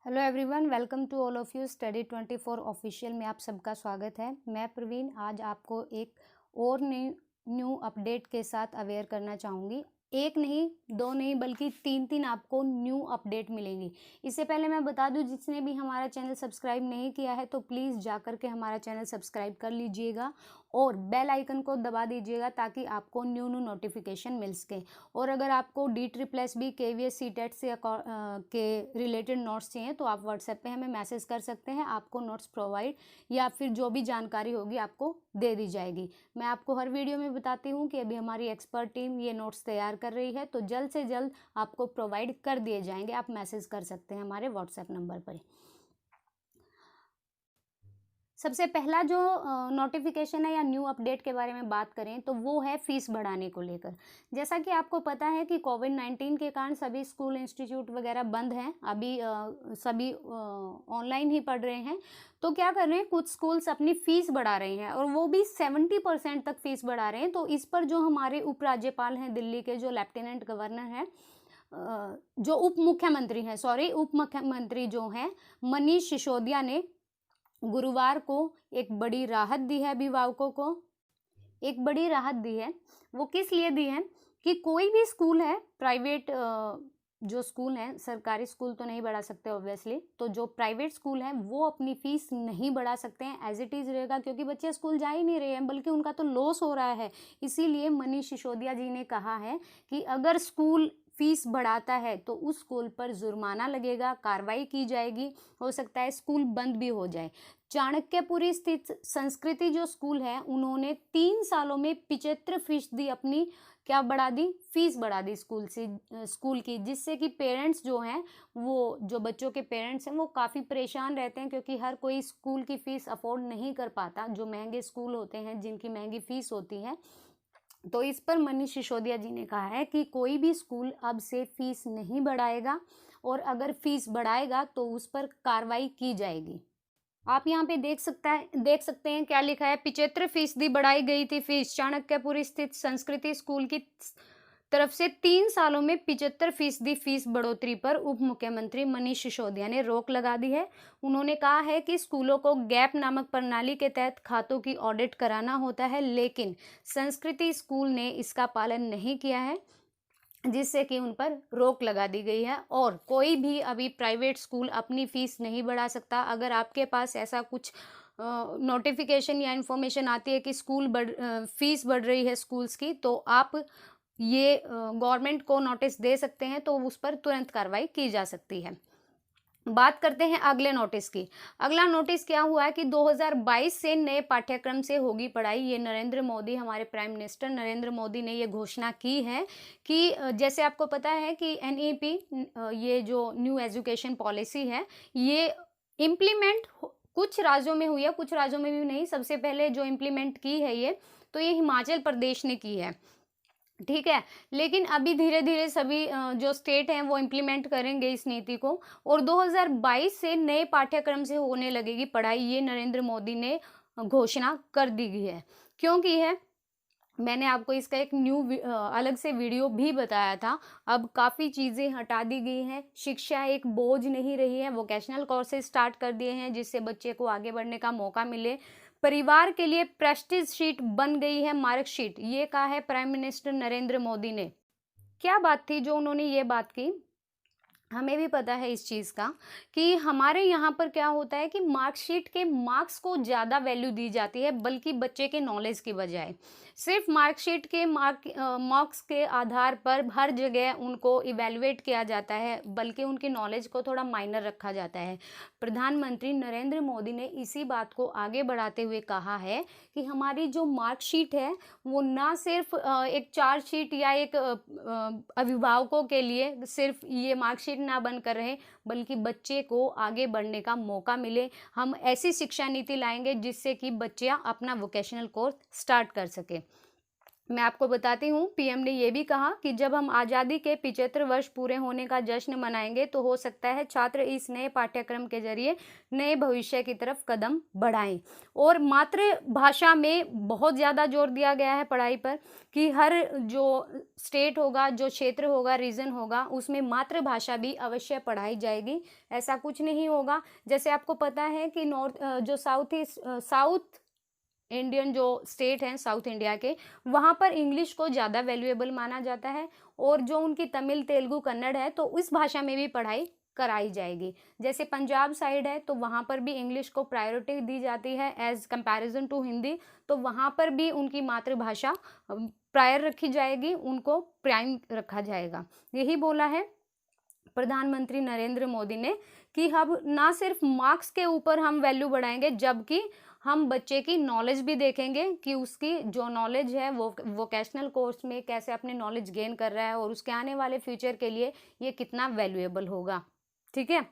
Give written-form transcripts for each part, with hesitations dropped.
Hello everyone, welcome to all of you study 24 official में आप सबका स्वागत है। मैं प्रवीण आज आपको एक और न्यू अपडेट के साथ अवेयर करना चाहूँगी। एक नहीं, दो नहीं, बल्कि तीन आपको न्यू अपडेट मिलेंगी। इससे पहले मैं बता दूं, जिसने भी हमारा चैनल सब्सक्राइब नहीं किया है तो प्लीज़ जा कर के हमारा चैनल सब्सक्राइब कर लीजिएगा और बेल आइकन को दबा दीजिएगा ताकि आपको न्यू नोटिफिकेशन मिल सके। और अगर आपको DSSB KVS CTET से के रिलेटेड नोट्स चाहिए तो आप व्हाट्सएप पे हमें मैसेज कर सकते हैं। आपको नोट्स प्रोवाइड या फिर जो भी जानकारी होगी आपको दे दी जाएगी। मैं आपको हर वीडियो में बताती हूँ कि अभी हमारी एक्सपर्ट टीम ये नोट्स तैयार कर रही है, तो जल्द से जल्द आपको प्रोवाइड कर दिए जाएंगे। आप मैसेज कर सकते हैं हमारे व्हाट्सएप नंबर पर। सबसे पहला जो नोटिफिकेशन है या न्यू अपडेट के बारे में बात करें तो वो है फीस बढ़ाने को लेकर। जैसा कि आपको पता है कि कोविड-19 के कारण सभी स्कूल इंस्टीट्यूट वगैरह बंद हैं। अभी सभी ऑनलाइन ही पढ़ रहे हैं। तो क्या कर रहे हैं, कुछ स्कूल्स अपनी फीस बढ़ा रहे हैं और वो भी 70% तक फीस बढ़ा रहे हैं। तो इस पर जो हमारे उपराज्यपाल हैं दिल्ली के, जो लेफ्टिनेंट गवर्नर हैं, जो उप मुख्यमंत्री जो हैं मनीष सिसोदिया ने गुरुवार को एक बड़ी राहत दी है अभिभावकों को। एक बड़ी राहत दी है। वो किस लिए दी है कि कोई भी स्कूल है, प्राइवेट जो स्कूल हैं, सरकारी स्कूल तो नहीं बढ़ा सकते ऑब्वियसली, तो जो प्राइवेट स्कूल हैं वो अपनी फीस नहीं बढ़ा सकते हैं, एज इट इज़ रहेगा, क्योंकि बच्चे स्कूल जा ही नहीं रहे हैं बल्कि उनका तो लॉस हो रहा है। इसीलिए मनीष सिसोदिया जी ने कहा है कि अगर स्कूल फीस बढ़ाता है तो उस स्कूल पर जुर्माना लगेगा, कार्रवाई की जाएगी, हो सकता है स्कूल बंद भी हो जाए। चाणक्यपुरी स्थित संस्कृति जो स्कूल है, उन्होंने 3 सालों में 75% अपनी क्या बढ़ा दी, फीस बढ़ा दी स्कूल की, जिससे कि पेरेंट्स जो हैं, वो जो बच्चों के पेरेंट्स हैं वो काफ़ी परेशान रहते हैं, क्योंकि हर कोई स्कूल की फ़ीस अफोर्ड नहीं कर पाता। जो महंगे स्कूल होते हैं, जिनकी महंगी फ़ीस होती है, तो इस पर मनीष सिसोदिया जी ने कहा है कि कोई भी स्कूल अब से फीस नहीं बढ़ाएगा और अगर फीस बढ़ाएगा तो उस पर कार्रवाई की जाएगी। आप यहाँ पे देख सकते हैं क्या लिखा है। 75% बढ़ाई गई थी फीस। चाणक्यपुरी स्थित संस्कृति स्कूल की तरफ से 3 सालों में 75% फीस बढ़ोतरी पर उप मुख्यमंत्री मनीष सिसोदिया ने रोक लगा दी है। उन्होंने कहा है कि स्कूलों को गैप नामक प्रणाली के तहत खातों की ऑडिट कराना होता है, लेकिन संस्कृति स्कूल ने इसका पालन नहीं किया है, जिससे कि उन पर रोक लगा दी गई है। और कोई भी अभी प्राइवेट स्कूल अपनी फीस नहीं बढ़ा सकता। अगर आपके पास ऐसा कुछ नोटिफिकेशन या इन्फॉर्मेशन आती है कि फीस बढ़ रही है स्कूल्स की, तो आप ये गवर्नमेंट को नोटिस दे सकते हैं, तो उस पर तुरंत कार्रवाई की जा सकती है। बात करते हैं अगले नोटिस की। अगला नोटिस क्या हुआ है कि 2022 से नए पाठ्यक्रम से होगी पढ़ाई। ये हमारे प्राइम मिनिस्टर नरेंद्र मोदी ने ये घोषणा की है कि जैसे आपको पता है कि NEP, ये जो न्यू एजुकेशन पॉलिसी है, ये इम्प्लीमेंट कुछ राज्यों में हुई है, कुछ राज्यों में भी नहीं। सबसे पहले जो इम्प्लीमेंट की है ये, तो ये हिमाचल प्रदेश ने की है, ठीक है। लेकिन अभी धीरे धीरे सभी जो स्टेट हैं वो इम्प्लीमेंट करेंगे इस नीति को, और 2022 से नए पाठ्यक्रम से होने लगेगी पढ़ाई। ये नरेंद्र मोदी ने घोषणा कर दी गई है। क्यों की है, मैंने आपको इसका एक अलग से वीडियो भी बताया था। अब काफ़ी चीज़ें हटा दी गई हैं। शिक्षा एक बोझ नहीं रही है। वोकेशनल कोर्सेज स्टार्ट कर दिए हैं, जिससे बच्चे को आगे बढ़ने का मौका मिले। परिवार के लिए प्रेस्टीज शीट बन गई है मार्कशीट। ये कहा है प्राइम मिनिस्टर नरेंद्र मोदी ने। क्या बात थी जो उन्होंने ये बात की, हमें भी पता है इस चीज़ का कि हमारे यहाँ पर क्या होता है कि मार्कशीट के मार्क्स को ज़्यादा वैल्यू दी जाती है, बल्कि बच्चे के नॉलेज की बजाय। सिर्फ मार्कशीट के मार्क्स के आधार पर हर जगह उनको इवेलुएट किया जाता है, बल्कि उनकी नॉलेज को थोड़ा माइनर रखा जाता है। प्रधानमंत्री नरेंद्र मोदी ने इसी बात को आगे बढ़ाते हुए कहा है कि हमारी जो मार्कशीट है वो ना सिर्फ एक चार्जशीट या एक अभिभावकों के लिए सिर्फ ये मार्कशीट ना बनकर रहे, बल्कि बच्चे को आगे बढ़ने का मौका मिले। हम ऐसी शिक्षा नीति लाएंगे जिससे कि बच्चियां अपना वोकेशनल कोर्स स्टार्ट कर सके। मैं आपको बताती हूँ, पीएम ने ये भी कहा कि जब हम आज़ादी के 75 वर्ष पूरे होने का जश्न मनाएंगे तो हो सकता है छात्र इस नए पाठ्यक्रम के जरिए नए भविष्य की तरफ कदम बढ़ाएं। और मातृभाषा में बहुत ज़्यादा जोर दिया गया है पढ़ाई पर, कि हर जो स्टेट होगा, जो क्षेत्र होगा, रीजन होगा, उसमें मातृभाषा भी अवश्य पढ़ाई जाएगी। ऐसा कुछ नहीं होगा, जैसे आपको पता है कि जो साउथ इंडियन जो स्टेट हैं साउथ इंडिया के, वहाँ पर इंग्लिश को ज़्यादा वैल्यूएबल माना जाता है, और जो उनकी तमिल, तेलुगु, कन्नड़ है तो इस भाषा में भी पढ़ाई कराई जाएगी। जैसे पंजाब साइड है तो वहाँ पर भी इंग्लिश को प्रायोरिटी दी जाती है एज कंपैरिजन टू हिंदी, तो वहाँ पर भी उनकी मातृभाषा प्रायर रखी जाएगी, उनको प्राइम रखा जाएगा। यही बोला है प्रधानमंत्री नरेंद्र मोदी ने कि अब ना सिर्फ मार्क्स के ऊपर हम वैल्यू बढ़ाएंगे, जबकि हम बच्चे की नॉलेज भी देखेंगे कि उसकी जो नॉलेज है वो वोकेशनल कोर्स में कैसे अपनी नॉलेज गेन कर रहा है, और उसके आने वाले फ्यूचर के लिए ये कितना वैल्यूएबल होगा। ठीक है,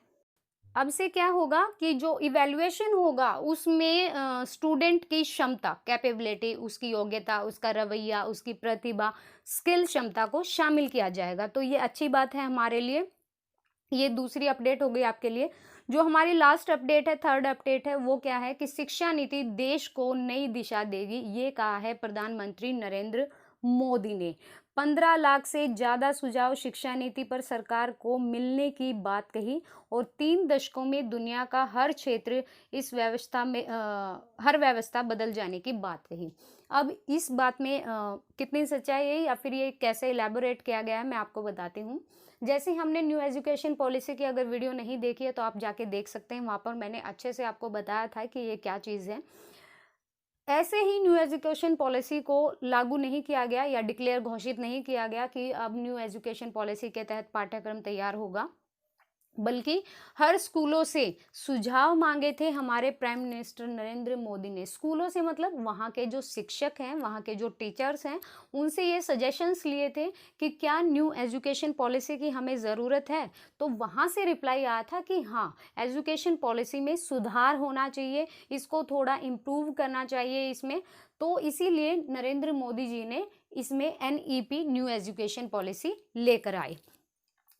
अब से क्या होगा कि जो इवैल्यूएशन होगा उसमें स्टूडेंट की क्षमता, कैपेबिलिटी, उसकी योग्यता, उसका रवैया, उसकी प्रतिभा, स्किल, क्षमता को शामिल किया जाएगा। तो ये अच्छी बात है हमारे लिए। ये दूसरी अपडेट हो गई आपके लिए। जो हमारी लास्ट अपडेट है, थर्ड अपडेट है, वो क्या है कि शिक्षा नीति देश को नई दिशा देगी, ये कहा है प्रधानमंत्री नरेंद्र मोदी ने। 15 लाख से ज़्यादा सुझाव शिक्षा नीति पर सरकार को मिलने की बात कही, और 3 दशकों में दुनिया का हर क्षेत्र इस व्यवस्था में हर व्यवस्था बदल जाने की बात कही। अब इस बात में कितनी सच्चाई है या फिर ये कैसे इलेबोरेट किया गया है, मैं आपको बताती हूँ। जैसे हमने न्यू एजुकेशन पॉलिसी की अगर वीडियो नहीं देखी है तो आप जाके देख सकते हैं, वहाँ पर मैंने अच्छे से आपको बताया था कि ये क्या चीज़ है। ऐसे ही न्यू एजुकेशन पॉलिसी को लागू नहीं किया गया या डिक्लेयर घोषित नहीं किया गया कि अब न्यू एजुकेशन पॉलिसी के तहत पाठ्यक्रम तैयार होगा, बल्कि हर स्कूलों से सुझाव मांगे थे हमारे प्राइम मिनिस्टर नरेंद्र मोदी ने। स्कूलों से मतलब वहाँ के जो शिक्षक हैं, वहाँ के जो टीचर्स हैं, उनसे ये सजेशंस लिए थे कि क्या न्यू एजुकेशन पॉलिसी की हमें ज़रूरत है। तो वहाँ से रिप्लाई आया था कि हाँ, एजुकेशन पॉलिसी में सुधार होना चाहिए, इसको थोड़ा इम्प्रूव करना चाहिए इसमें। तो इसीलिए नरेंद्र मोदी जी ने इसमें NEP न्यू एजुकेशन पॉलिसी लेकर आए।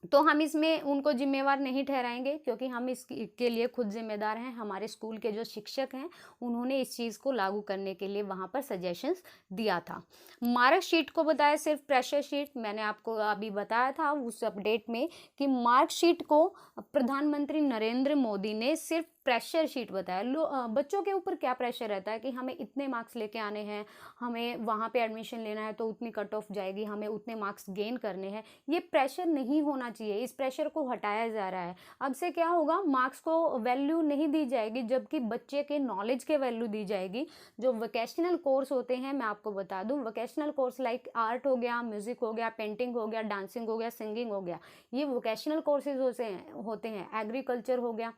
तो हम इसमें उनको जिम्मेवार नहीं ठहराएंगे, क्योंकि हम इसके लिए खुद जिम्मेदार हैं। हमारे स्कूल के जो शिक्षक हैं उन्होंने इस चीज़ को लागू करने के लिए वहाँ पर सजेशंस दिया था। मार्कशीट को बताया सिर्फ प्रेशर शीट, मैंने आपको अभी बताया था उस अपडेट में कि मार्कशीट को प्रधानमंत्री नरेंद्र मोदी ने सिर्फ प्रेशर शीट बताया। बच्चों के ऊपर क्या प्रेशर रहता है कि हमें इतने मार्क्स लेके आने हैं, हमें वहाँ पे एडमिशन लेना है तो उतनी कट ऑफ जाएगी, हमें उतने मार्क्स गेन करने हैं। ये प्रेशर नहीं होना चाहिए, इस प्रेशर को हटाया जा रहा है। अब से क्या होगा, मार्क्स को वैल्यू नहीं दी जाएगी, जबकि बच्चे के नॉलेज के वैल्यू दी जाएगी। जो वोकेशनल कोर्स होते हैं, मैं आपको बता दूं, वोकेशनल कोर्स लाइक आर्ट हो गया, म्यूजिक हो गया, पेंटिंग हो गया, डांसिंग हो गया, सिंगिंग हो गया, ये वोकेशनल कोर्सेज होते हैं। एग्रीकल्चर हो गया,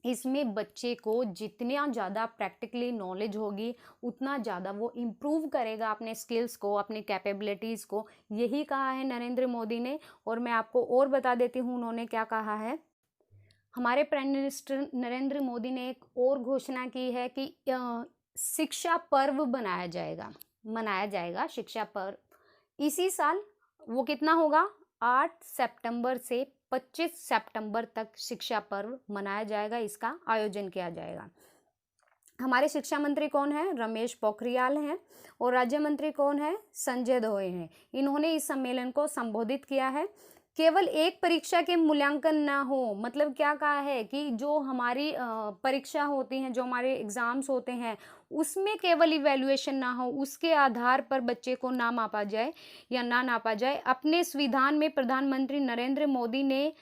इसमें बच्चे को जितना ज़्यादा प्रैक्टिकली नॉलेज होगी उतना ज़्यादा वो इम्प्रूव करेगा अपने स्किल्स को, अपनी कैपेबिलिटीज़ को। यही कहा है नरेंद्र मोदी ने। और मैं आपको और बता देती हूँ उन्होंने क्या कहा है। हमारे प्राइम मिनिस्टर नरेंद्र मोदी ने एक और घोषणा की है कि शिक्षा पर्व मनाया जाएगा शिक्षा पर्व इसी साल। वो कितना होगा, 8 सितंबर से 25 सितंबर तक शिक्षा पर्व मनाया जाएगा, इसका आयोजन किया जाएगा। हमारे शिक्षा मंत्री कौन है, रमेश पोखरियाल हैं, और राज्य मंत्री कौन है, संजय धोत्रे हैं। इन्होंने इस सम्मेलन को संबोधित किया है। केवल एक परीक्षा के मूल्यांकन ना हो, मतलब क्या कहा है कि जो हमारी परीक्षा होती हैं, जो हमारे एग्जाम्स होते हैं, उसमें केवल इवैल्यूएशन ना हो, उसके आधार पर बच्चे को ना मापा जाए या ना नापा जाए। अपने संविधान में प्रधानमंत्री नरेंद्र मोदी ने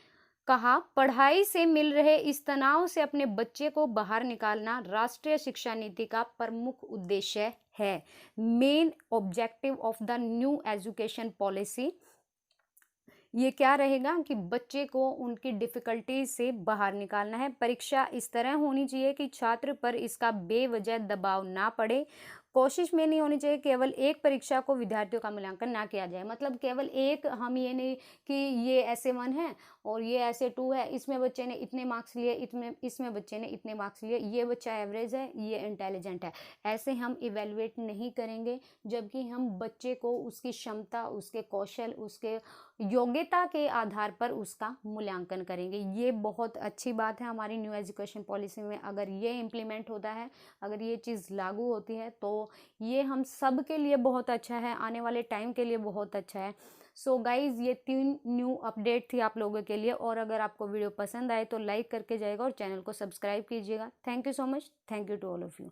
कहा, पढ़ाई से मिल रहे इस तनाव से अपने बच्चे को बाहर निकालना राष्ट्रीय शिक्षा नीति का प्रमुख उद्देश्य है। Main objective of the new education policy ये क्या रहेगा कि बच्चे को उनकी डिफ़िकल्टी से बाहर निकालना है। परीक्षा इस तरह होनी चाहिए कि छात्र पर इसका बेवजह दबाव ना पड़े। कोशिश में नहीं होनी चाहिए केवल एक परीक्षा को विद्यार्थियों का मूल्यांकन ना किया जाए, मतलब केवल एक, हम ये नहीं कि ये ऐसे 1 है और ये ऐसे 2 है, इसमें बच्चे ने इतने मार्क्स लिए, इसमें बच्चे ने इतने मार्क्स लिए, ये बच्चा एवरेज है, ये इंटेलिजेंट है, ऐसे हम इवेलुएट नहीं करेंगे। जबकि हम बच्चे को उसकी क्षमता, उसके कौशल, उसके योग्यता के आधार पर उसका मूल्यांकन करेंगे। ये बहुत अच्छी बात है हमारी न्यू एजुकेशन पॉलिसी में। अगर ये इम्प्लीमेंट होता है, अगर ये चीज़ लागू होती है, तो ये हम सब के लिए बहुत अच्छा है, आने वाले टाइम के लिए बहुत अच्छा है। सो गाइज, ये 3 न्यू अपडेट थी आप लोगों के लिए, और अगर आपको वीडियो पसंद आए तो लाइक करके जाएगा और चैनल को सब्सक्राइब कीजिएगा। Thank you so much, thank you to all of you.